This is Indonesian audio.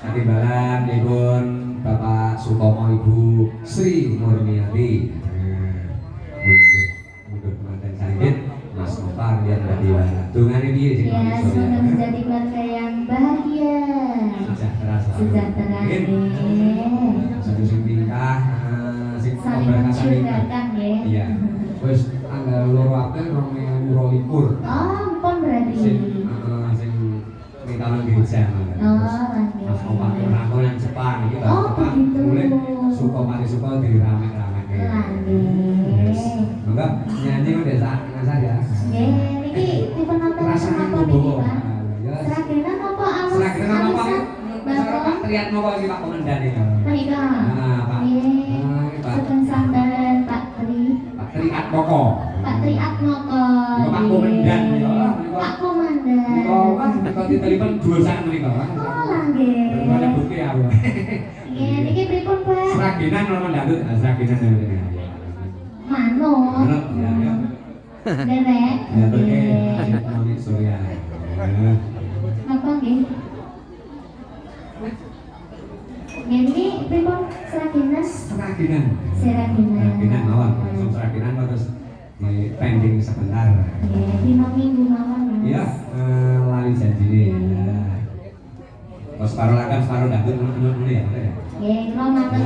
Katimbalan Ibu Bapak Sutomo Ibu Sri Murniati mundur kemanten Saripit Mas Nopar yang tadi tungan ini semoga menjadi keluarga yang bahagia sejahtera satu sing tingkah sing saling mencurigakan ya. Iya wis tanggal loro April 2022 pon berarti sing kalau gereja Mas Kompak Rako yang Jepang ini Bapak mulai suka mari suka di rame-rame enggak nyanyi udah saat ya ini tipe nonton apa nih Pak? Seragenan apa alus? Seragenan apa Bapak lihat nopo ini Pak Komandan ini Pak Pak Sugeng Samban Pak Tri Atmoko Pak Tri Atmoko Pak Komandan ya Pak Komandan kalau ditelepon dua saat mereka langgih ada bukti apa ini pripun Pak? Seragenan nomor datut seragenan namanya manuk ya derek ya derek Mami Surya apa nggih? Ini pripun Seragenan? Seragenan mawon langsung Seragenan terus di pending sebentar di minggu mawon iya lali janji nih separuh lakan separuh datut dulu ya nggih kula matur